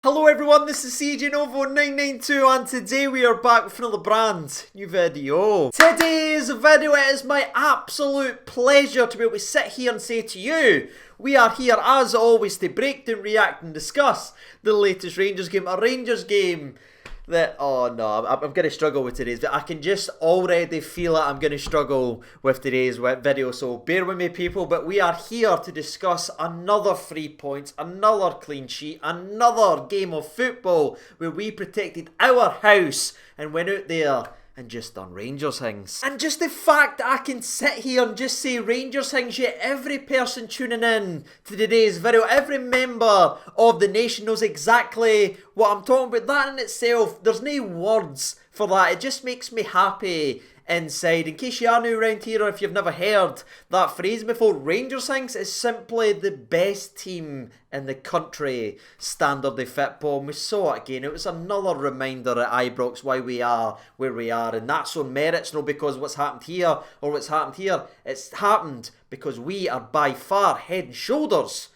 Hello everyone, this is CJ Novo 992 and today we are back with another brand new video. Today's video, it is my absolute pleasure to be able to sit here and say to you, we are here as always to break down, react and discuss the latest Rangers game. A Rangers game that, oh no, I'm going to struggle with today's, but I can just already feel it. I'm going to struggle with today's video, so bear with me people, but we are here to discuss another 3 points, another clean sheet, another game of football where we protected our house and went out there and just done Rangers things. And just the fact that I can sit here and just say Rangers things, yet every person tuning in to today's video, every member of the nation knows exactly what I'm talking about. That in itself, there's no words for that. It just makes me happy inside. In case you are new around here or if you've never heard that phrase before, Rangers things is simply the best team in the country standard of football. And we saw it again. It was another reminder at Ibrox why we are where we are, and that's on merits, not because what's happened here or what's happened here. It's happened because we are by far head and shoulders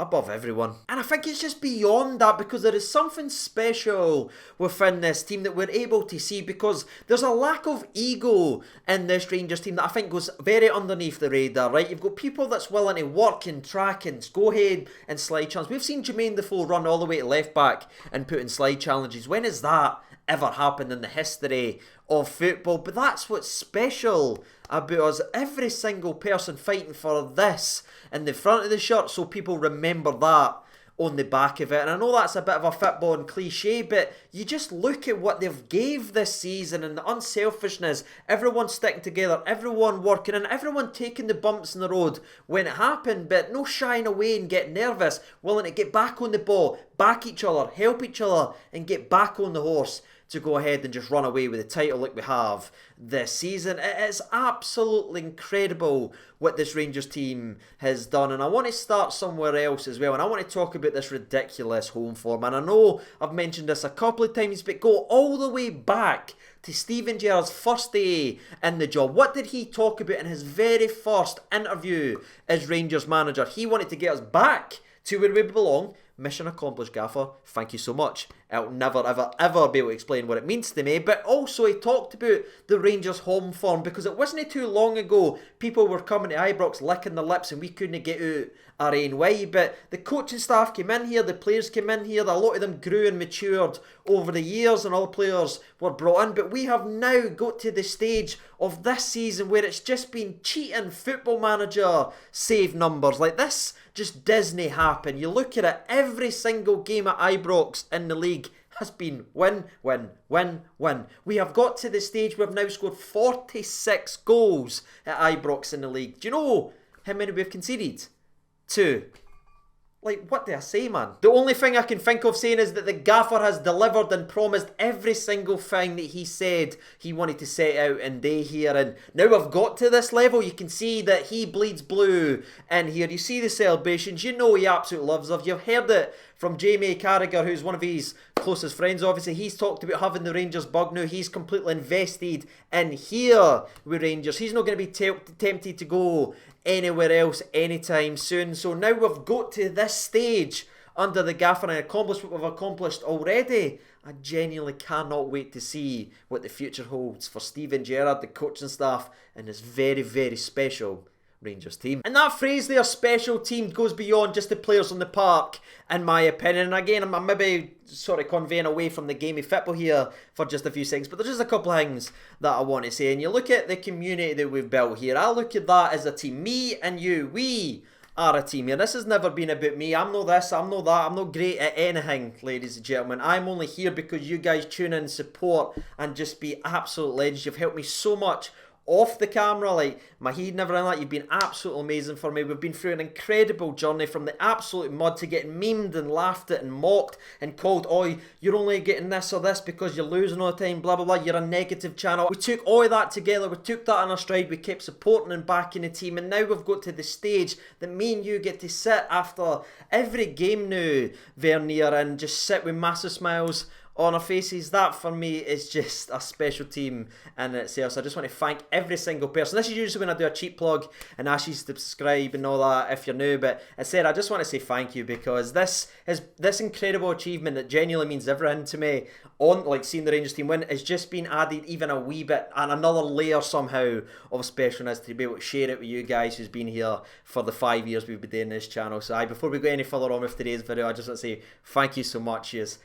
above everyone. And I think it's just beyond that, because there is something special within this team that we're able to see, because there's a lack of ego in this Rangers team that I think goes very underneath the radar, right? You've got people that's willing to work and track and go ahead and slide challenges. We've seen Jermaine Defoe run all the way to left back and put in slide challenges. When has that ever happened in the history of football? But that's what's special about us. Every single person fighting for this in the front of the shirt, so people remember that on the back of it. And I know that's a bit of a footballing cliche, but you just look at what they've gave this season and the unselfishness, everyone sticking together, everyone working and everyone taking the bumps in the road when it happened, but no shying away and getting nervous, willing to get back on the ball, back each other, help each other and get back on the horse to go ahead and just run away with the title like we have this season. It is absolutely incredible what this Rangers team has done, and I want to start somewhere else as well, and I want to talk about this ridiculous home form. And I know I've mentioned this a couple of times, but go all the way back to Steven Gerrard's first day in the job. What did he talk about in his very first interview as Rangers manager? He wanted to get us back to where we belong. Mission accomplished, Gaffer. Thank you so much. I'll never, ever, ever be able to explain what it means to me. But also he talked about the Rangers home form, because it wasn't too long ago people were coming to Ibrox licking their lips and we couldn't get out our own way. But the coaching staff came in here, the players came in here, a lot of them grew and matured over the years and all players were brought in. But we have now got to the stage of this season where it's just been cheating football manager save numbers. Like this just Disney happen. You look at it, every single game at Ibrox in the league has been win, win, win, win. We have got to the stage where we've now scored 46 goals at Ibrox in the league. Do you know how many we've conceded? 2. Like, what do I say, man? The only thing I can think of saying is that the gaffer has delivered and promised every single thing that he said he wanted to set out in day here. And now we've got to this level. You can see that he bleeds blue in here. You see the celebrations. You know he absolutely loves us. You've heard it from Jamie Carragher, who's one of his closest friends, obviously. He's talked about having the Rangers bug now. He's completely invested in here with Rangers. He's not going to be tempted to go anywhere else anytime soon. So now we've got to this stage under the gaffer and accomplished what we've accomplished already. I genuinely cannot wait to see what the future holds for Steven Gerrard, the coaching staff, and this very, very special Rangers team. And that phrase there, special team, goes beyond just the players on the park, in my opinion. And again, I'm maybe sort of conveying away from the game of football here for just a few seconds, but there's just a couple of things that I want to say. And you look at the community that we've built here. I look at that as a team. Me and you, we are a team here. This has never been about me. I'm not this, I'm not that, I'm not great at anything, ladies and gentlemen. I'm only here because you guys tune in, support, and just be absolute legends. You've helped me so much off the camera, like Mahid never in that. You've been absolutely amazing for me. We've been through an incredible journey from the absolute mud to getting memed and laughed at and mocked and called, oh, you're only getting this or this because you're losing all the time, blah blah blah, you're a negative channel. We took all of that together, we took that in our stride, we kept supporting and backing the team, and now we've got to the stage that me and you get to sit after every game now, Vernier, and just sit with massive smiles on our faces. That for me is just a special team in itself. So I just want to thank every single person. This is usually when I do a cheap plug and ask you to subscribe and all that if you're new, but I said I just want to say thank you, because this incredible achievement that genuinely means everything to me, on like seeing the Rangers team win, has just been added even a wee bit and another layer somehow of specialness to be able to share it with you guys who's been here for the 5 years we've been doing this channel. So before we go any further on with today's video, I just want to say thank you so much. Yes,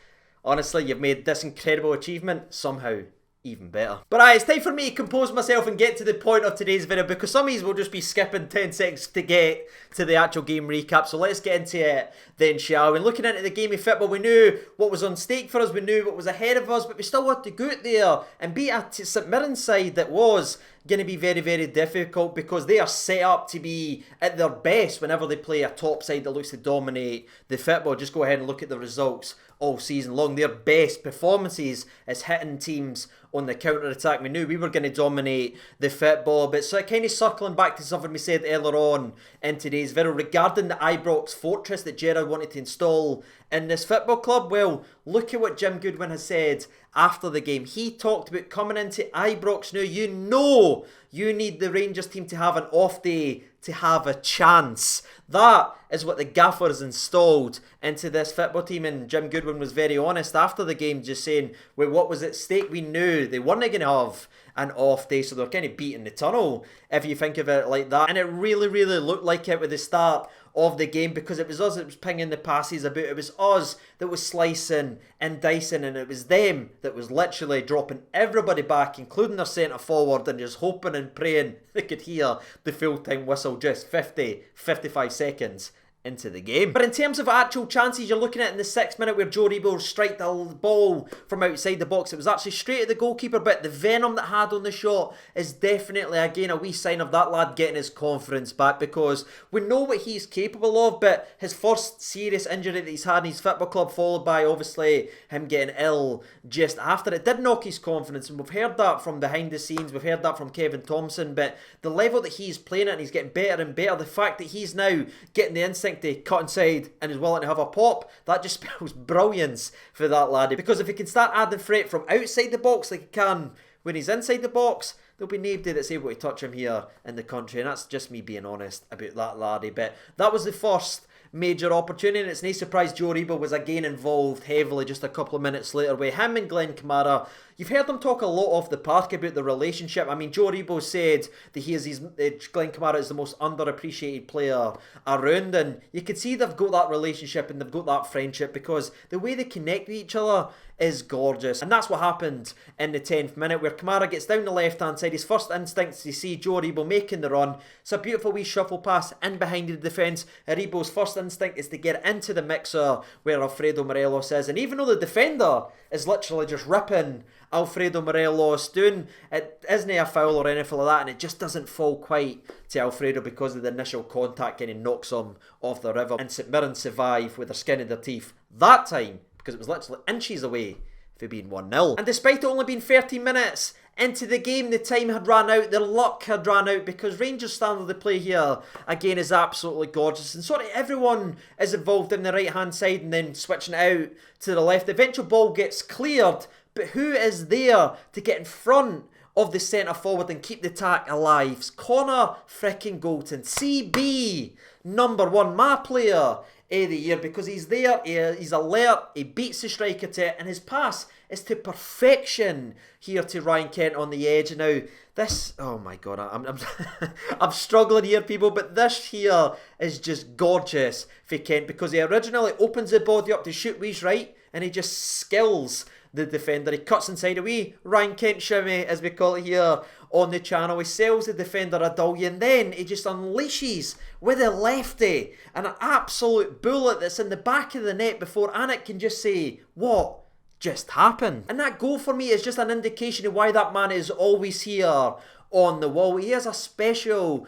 honestly, you've made this incredible achievement somehow even better. But it's time for me to compose myself and get to the point of today's video, because some of these will just be skipping 10 seconds to get to the actual game recap. So let's get into it then, shall we? Looking into the game of football, we knew what was on stake for us, we knew what was ahead of us, but we still had to go out there and beat a St Mirren side that was going to be very, very difficult, because they are set up to be at their best whenever they play a top side that looks to dominate the football. Just go ahead and look at the results all season long. Their best performances is hitting teams on the counter-attack. We knew we were going to dominate the football, but so kind of circling back to something we said earlier on in today's video regarding the Ibrox fortress that Gerrard wanted to install in this football club. Well, look at what Jim Goodwin has said after the game. He talked about coming into Ibrox now. You know you need the Rangers team to have an off day to have a chance. That is what the gaffer has installed into this football team, and Jim Goodwin was very honest after the game, just saying, well, what was at stake? We knew they weren't going to have an off day, so they're kind of beating the tunnel, if you think of it like that. And it really, really looked like it with the start of the game, because it was us that was pinging the passes about. It was us that was slicing and dicing, and it was them that was literally dropping everybody back, including their centre forward, and just hoping and praying they could hear the full-time whistle just 55 seconds into the game. But in terms of actual chances, you're looking at in the 6th minute where Joe Rebo striked the ball from outside the box. It was actually straight at the goalkeeper, but the venom that had on the shot is definitely, again, a wee sign of that lad getting his confidence back, because we know what he's capable of, but his first serious injury that he's had in his football club, followed by obviously him getting ill just after it, did knock his confidence, and we've heard that from behind the scenes, we've heard that from Kevin Thompson, but the level that he's playing at, and he's getting better and better, the fact that he's now getting the instinct to cut inside and is willing to have a pop, that just spells brilliance for that laddie. Because if he can start adding threat from outside the box like he can when he's inside the box, there'll be nobody that's able to touch him here in the country, and that's just me being honest about that laddie. But that was the first major opportunity, and it's no surprise Joe Rebo was again involved heavily just a couple of minutes later with him and Glenn Kamara. You've heard them talk a lot off the park about the relationship. I mean, Joe Rebo said that Glenn Kamara is the most underappreciated player around, and you can see they've got that relationship and they've got that friendship, because the way they connect with each other is gorgeous. And that's what happened in the 10th minute, where Kamara gets down the left hand side. His first instinct is to see Joe Rebo making the run. It's a beautiful wee shuffle pass in behind the defence. Rebo's first instinct is to get into the mixer where Alfredo Morelos is, and even though the defender is literally just ripping Alfredo Morelos doing, it isn't a foul or anything like that, and it just doesn't fall quite to Alfredo because of the initial contact, and he knocks him off the river. And St Mirren survive with their skin in their teeth that time, because it was literally inches away for being 1-0. And despite it only being 13 minutes into the game, the time had ran out, their luck had ran out, because Rangers' standard of play here again is absolutely gorgeous, and sort of everyone is involved in the right hand side and then switching it out to the left. The eventual ball gets cleared, but who is there to get in front of the centre forward and keep the attack alive? It's Connor fricking Golton, CB number 1, my player of the year, because he's there, he's alert, he beats the striker to it, and his pass is to perfection here to Ryan Kent on the edge. Now this, oh my god, I'm struggling here, people, but this here is just gorgeous for Kent, because he originally opens the body up to shoot with his right, and he just skills the defender. He cuts inside away, Ryan Kent shimmy as we call it here on the channel. He sells the defender a dolly, and then he just unleashes with a lefty and an absolute bullet that's in the back of the net before Anik can just say, what just happened? And that goal for me is just an indication of why that man is always here on the wall. He is a special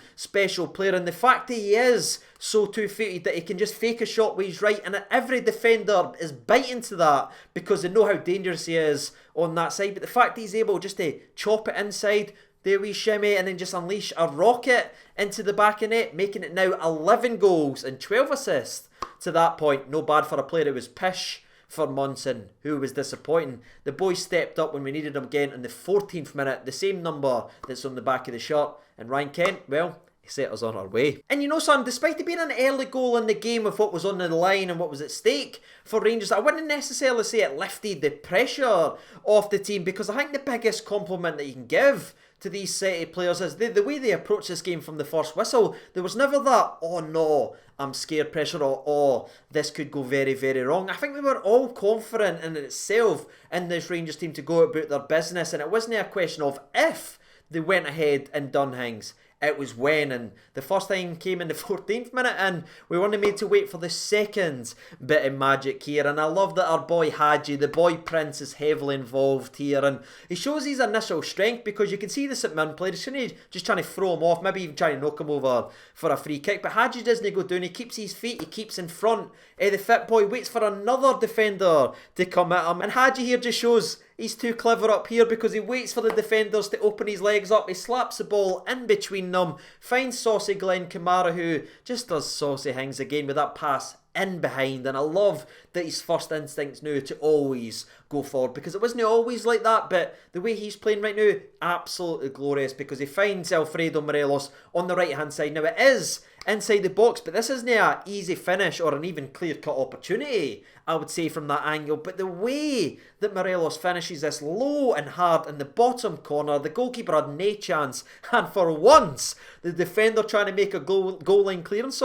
player, and the fact that he is so two-footed that he can just fake a shot with his right, and every defender is biting to that because they know how dangerous he is on that side. But the fact that he's able just to chop it inside, the wee shimmy, and then just unleash a rocket into the back of net, making it now 11 goals and 12 assists to that point. No bad for a player who was pish for Munson, who was disappointing. The boy stepped up when we needed him again in the 14th minute, the same number that's on the back of the shirt. And Ryan Kent, well, he set us on our way. And you know, son, despite it being an early goal in the game with what was on the line and what was at stake for Rangers, I wouldn't necessarily say it lifted the pressure off the team, because I think the biggest compliment that you can give to these City players is the way they approach this game from the first whistle. There was never that, oh no, I'm scared pressure, or oh, this could go very, very wrong. I think we were all confident in itself in this Rangers team to go about their business, and it wasn't a question of if they went ahead and done things. It was when, and the first time came in the 14th minute, and we weren't made to wait for the second bit of magic here. And I love that our boy Hadji, the boy Prince, is heavily involved here, and he shows his initial strength, because you can see the St Mirren player just trying to throw him off, maybe even trying to knock him over for a free kick. But Hadji doesn't go down, he keeps his feet, he keeps in front. The fit boy waits for another defender to come at him, and Hadji here just shows he's too clever up here, because he waits for the defenders to open his legs up. He slaps the ball in between them, finds saucy Glenn Kamara, who just does saucy things again with that pass in behind. And I love that his first instinct's now to always go forward, because it wasn't always like that, but the way he's playing right now, absolutely glorious, because he finds Alfredo Morelos on the right hand side. Now it is inside the box, but this isn't an easy finish or an even clear-cut opportunity, I would say, from that angle. But the way that Morelos finishes this low and hard in the bottom corner, the goalkeeper had no chance, and for once the defender trying to make a goal line clearance,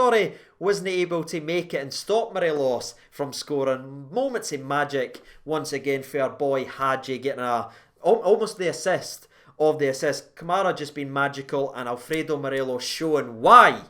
wasn't able to make it and stop Morelos from scoring. Moments of magic once again for our boy Hadji, getting almost the assist of the assist. Kamara just been magical, and Alfredo Morelos showing why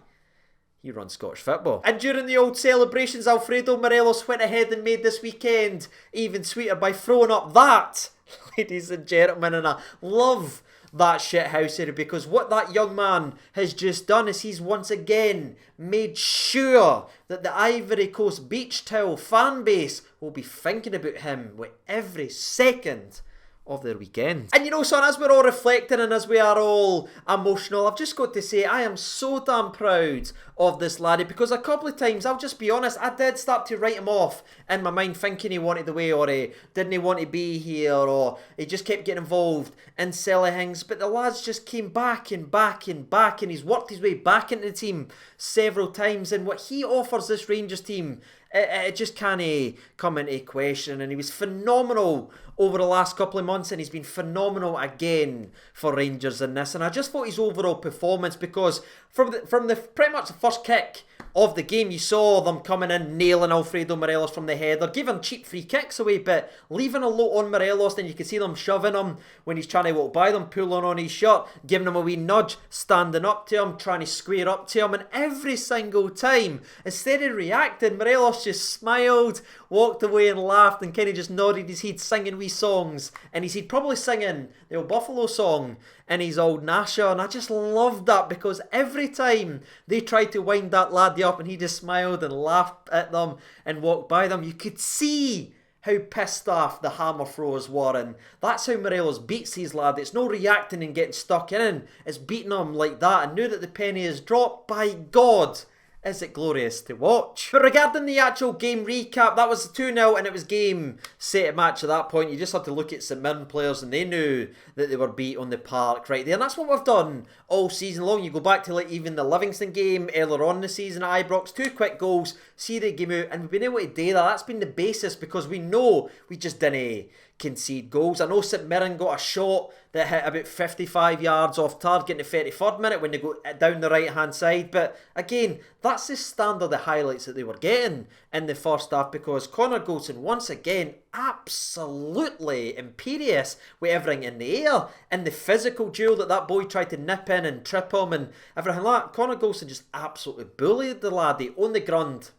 he runs Scottish football. And during the old celebrations, Alfredo Morelos went ahead and made this weekend even sweeter by throwing up that, ladies and gentlemen, and I love that shithousery, because what that young man has just done is he's once again made sure that the Ivory Coast Beach Towel fan base will be thinking about him with every second of their weekend. And you know, son, as we're all reflecting and as we are all emotional, I've just got to say I am so damn proud of this laddie, because a couple of times, I'll just be honest, I did start to write him off in my mind, thinking he wanted away, or he didn't want to be here, or he just kept getting involved in silly things. But the lad's just came back and back and back, and he's worked his way back into the team several times, and what he offers this Rangers team, it just can't come into question. And he was phenomenal over the last couple of months, and he's been phenomenal again for Rangers in this. And I just thought his overall performance, because from the pretty much the first kick of the game, you saw them coming in, nailing Alfredo Morelos from the header, giving cheap free kicks away, but leaving a lot on Morelos. Then you can see them shoving him when he's trying to walk by them, pulling on his shirt, giving him a wee nudge, standing up to him, trying to square up to him. And every single time, instead of reacting, Morelos just smiled, walked away and laughed, and kind of just nodded his head, singing wee songs. And he's probably singing the old Buffalo song in his old Nasha, and I just loved that, because every time they tried to wind that laddie up and he just smiled and laughed at them and walked by them, you could see how pissed off the hammer throwers were. And that's how Morelos beats these lads. It's no reacting and getting stuck in, it's beating them like that. And now that the penny is dropped, by God, is it glorious to watch. But regarding the actual game recap, that was 2-0, and it was game, set, match at that point. You just had to look at St Mirren players, and they knew that they were beat on the park right there. And that's what we've done all season long. You go back to like even the Livingston game earlier on in the season at Ibrox, 2 quick goals, see the game out, and we've been able to do that. That's been the basis, because we know we just didn't concede goals. I know St Mirren got a shot that hit about 55 yards off target in the 33rd minute when they go down the right hand side, but again, that's the standard of highlights that they were getting in the first half, because Connor Goldson once again absolutely imperious with everything in the air, and the physical duel that boy tried to nip in and trip him and everything like that. Connor Goldson just absolutely bullied the laddie on the ground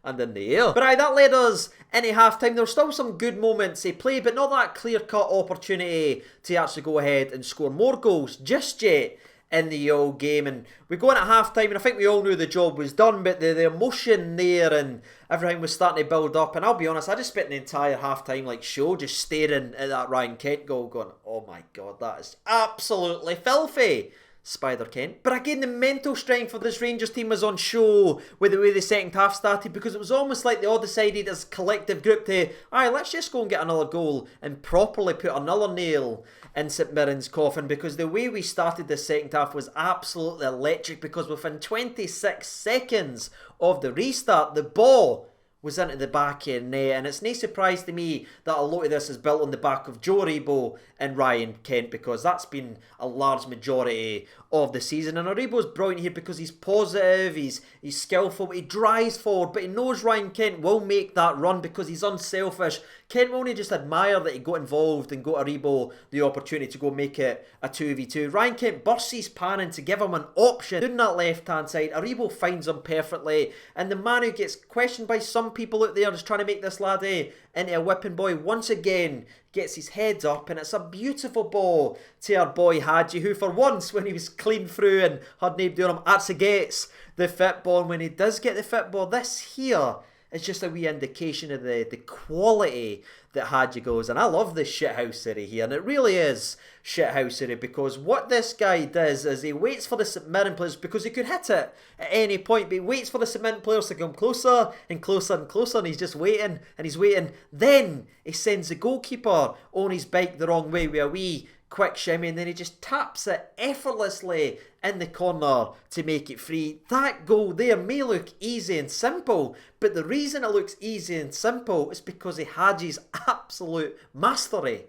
and in the air. But aye, that led us into half-time. There were still some good moments of play, but not that clear-cut opportunity to actually go ahead and score more goals just yet in the old game. And we go in at half-time, and I think we all knew the job was done, but the emotion there and everything was starting to build up. And I'll be honest, I just spent the entire half-time show just staring at that Ryan Kent goal, going, oh my God, that is absolutely filthy. Spider Kent. But again, the mental strength of this Rangers team was on show with the way the second half started, because it was almost like they all decided as a collective group to, alright, let's just go and get another goal and properly put another nail in St Mirren's coffin, because the way we started the second half was absolutely electric, because within 26 seconds of the restart, the ball was into the back of the net, and it's no surprise to me that a lot of this is built on the back of Joe Aribo and Ryan Kent, because that's been a large majority of the season. And Aribo's brilliant here because he's positive, he's skillful, he drives forward, but he knows Ryan Kent will make that run because he's unselfish. Kent will only just admire that he got involved and got Aribo the opportunity to go make it a 2v2. Ryan Kent bursts his pan in to give him an option down that left hand side. Aribo finds him perfectly, and the man who gets questioned by some people out there just trying to make this lad into a whipping boy once again gets his head up, and it's a beautiful ball to our boy Hadji, who for once, when he was clean through and had nobody on him, actually gets the fit ball. And when he does get the fit ball, this here is just a wee indication of the quality that Hadji goes. And I love this shithousery here, and it really is shithousery, because what this guy does is he waits for the St Mirren players, because he could hit it at any point, but he waits for the St Mirren players to come closer and closer and closer, and he's just waiting and he's waiting. Then he sends the goalkeeper on his bike the wrong way with a wee quick shimmy, and then he just taps it effortlessly in the corner to make it free. That goal there may look easy and simple, but the reason it looks easy and simple is because of Hadji's absolute mastery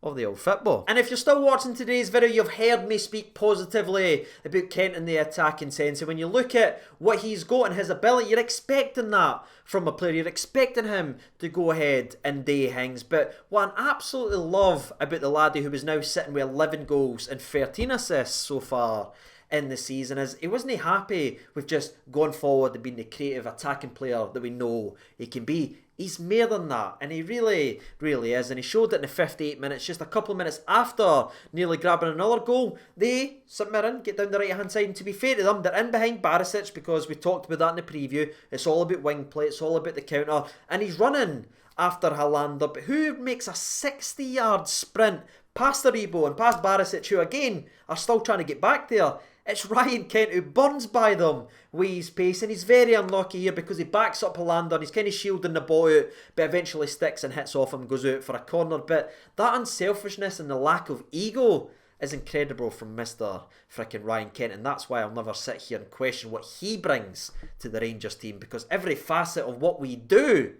of the old football. And if you're still watching today's video, you've heard me speak positively about Kent in the attacking sense. And when you look at what he's got and his ability, you're expecting that from a player. You're expecting him to go ahead and do things. But what I absolutely love about the laddie, who is now sitting with 11 goals and 13 assists so far in the season, is he wasn't happy with just going forward and being the creative attacking player that we know he can be. He's more than that, and he really, really is. And he showed it in the 58 minutes, just a couple of minutes after nearly grabbing another goal. They, St Mirren, get down the right-hand side, and to be fair to them, they're in behind Barisic, because we talked about that in the preview. It's all about wing play, it's all about the counter, and he's running after Helander, but who makes a 60-yard sprint past Aribo and past Barisic, who again are still trying to get back there? It's Ryan Kent who burns by them with his pace, and he's very unlucky here because he backs up Helander and he's kind of shielding the ball out, but eventually sticks and hits off him and goes out for a corner. But that unselfishness and the lack of ego is incredible from Mr. frickin' Ryan Kent, and that's why I'll never sit here and question what he brings to the Rangers team, because every facet of what we do,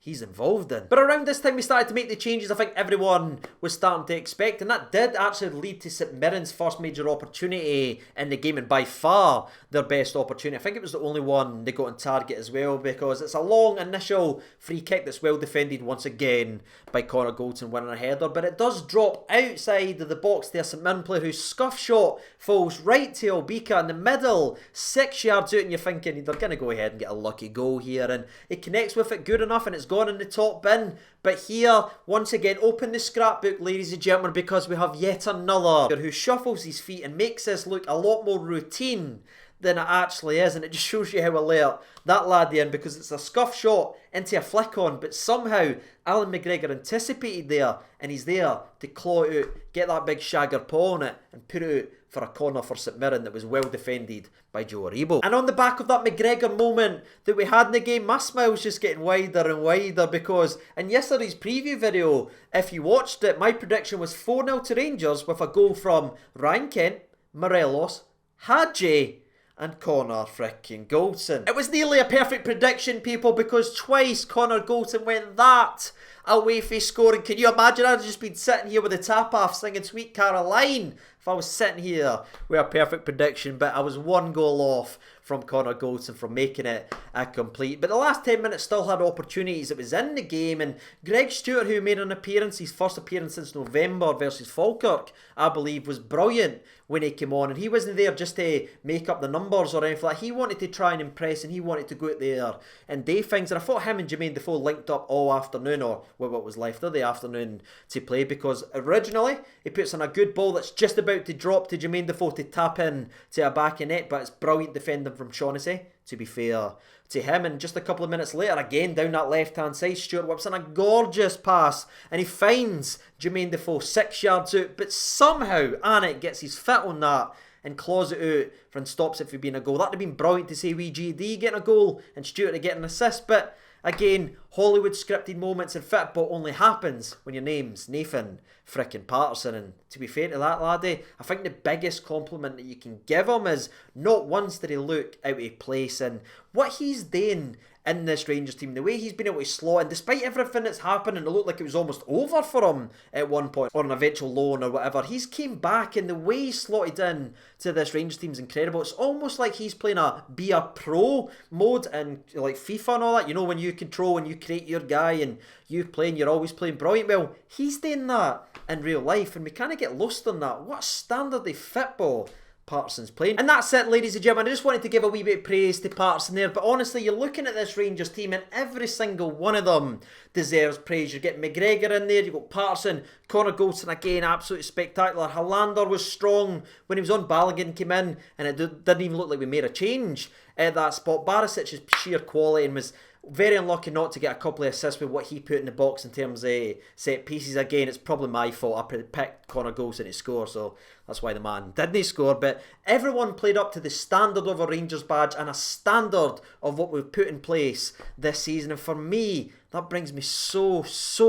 he's involved in. But around this time we started to make the changes I think everyone was starting to expect, and that did actually lead to St Mirren's first major opportunity in the game, and by far their best opportunity. I think it was the only one they got on target as well, because it's a long initial free kick that's well defended once again by Connor Goldson winning a header, but it does drop outside of the box there. St Mirren player whose scuff shot falls right to Albika in the middle, 6 yards out, and you're thinking they're going to go ahead and get a lucky goal here, and it connects with it good enough and it's gone in the top bin. But here, once again, open the scrapbook, ladies and gentlemen, because we have yet another who shuffles his feet and makes this look a lot more routine than it actually is, and it just shows you how alert that laddie in, because it's a scuff shot into a flick on, but somehow Alan McGregor anticipated there, and he's there to claw it out, get that big shagger paw on it, and put it out for a corner for St Mirren that was well defended by Joe Aribo. And on the back of that McGregor moment that we had in the game, my smile's just getting wider and wider, because in yesterday's preview video, if you watched it, my prediction was 4-0 to Rangers with a goal from Ryan Kent, Morelos, Hadji, and Connor frickin' Goldson. It was nearly a perfect prediction, people, because twice Connor Goldson went that away from scoring. Can you imagine? I'd just been sitting here with the tap off singing Sweet Caroline if I was sitting here with a perfect prediction, but I was one goal off from Connor Goldson from making it a complete. But the last 10 minutes still had opportunities. It was in the game, and Greg Stewart, who made an appearance, his first appearance since November versus Falkirk, I believe, was brilliant when he came on, and he wasn't there just to make up the numbers or anything like that. He wanted to try and impress, and he wanted to go out there and do things, and I thought him and Jermaine Defoe linked up all afternoon, or what was left of the afternoon, to play, because originally he puts on a good ball that's just about to drop to Jermaine Defoe to tap in to a back of net, but it's brilliant defending from Shaughnessy, to be fair to him. And just a couple of minutes later, again down that left hand side, Stewart whips in a gorgeous pass and he finds Jermaine Defoe 6 yards out, but somehow Anik gets his foot on that and claws it out and stops it from being a goal. That would have been brilliant to say wee GD getting a goal and Stewart to get an assist, but again, Hollywood scripted moments in football only happens when your name's Nathan frickin' Patterson. And to be fair to that laddie, I think the biggest compliment that you can give him is not once did he look out of place, and what he's doing in this Rangers team, the way he's been able to slot in, despite everything that's happened, and it looked like it was almost over for him at one point, or an eventual loan or whatever, he's came back, and the way he slotted in to this Rangers team is incredible. It's almost like he's playing a be a pro mode in like FIFA and all that, you know, when you control and you create your guy and you playing, you're always playing brilliant. Well, he's doing that in real life, and we kind of get lost on that. What a standard of football Patterson's playing. And that's it, ladies and gentlemen. I just wanted to give a wee bit of praise to Patterson there, but honestly, you're looking at this Rangers team and every single one of them deserves praise. You're getting McGregor in there, you've got Patterson, Connor Goldson again, absolutely spectacular. Hollander was strong when he was on. Balogun came in and it didn't even look like we made a change at that spot. Barisic's sheer quality and was very unlucky not to get a couple of assists with what he put in the box in terms of set pieces. Again, it's probably my fault. I picked Connor Goldson to score, so that's why the man didn't score. But everyone played up to the standard of a Rangers badge and a standard of what we've put in place this season. And for me, that brings me so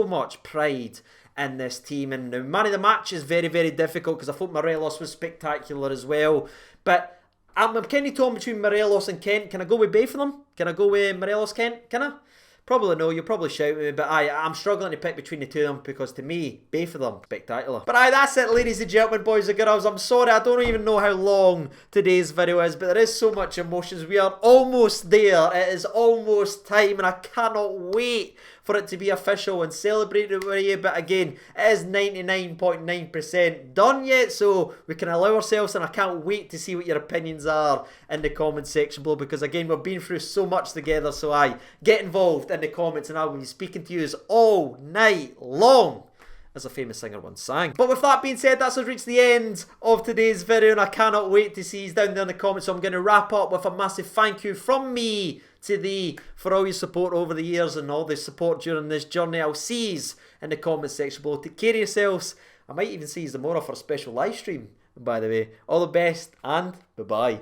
much pride in this team. And the man of the match is very, very difficult because I thought Morelos was spectacular as well. But I'm kind of torn between Morelos and Kent. Can I go with both of them? Can I go with Morelos, Kent? Can I? Probably no, you'll probably shout at me, but I'm struggling to pick between the two of them because to me, both of them, spectacular. But that's it, ladies and gentlemen, boys and girls. I'm sorry, I don't even know how long today's video is, but there is so much emotions. We are almost there. It is almost time, and I cannot wait for it to be official and celebrate it with you. But again, it is 99.9% done yet, so we can allow ourselves, and I can't wait to see what your opinions are in the comment section below, because again, we've been through so much together, so get involved in the comments, and I will be speaking to you all night long, as a famous singer once sang. But with that being said, that's us reached the end of today's video, and I cannot wait to see you down there in the comments. So I'm going to wrap up with a massive thank you from me to thee for all your support over the years and all the support during this journey. I'll see you in the comment section below. Take care of yourselves. I might even see you tomorrow for a special live stream, by the way. All the best, and bye-bye.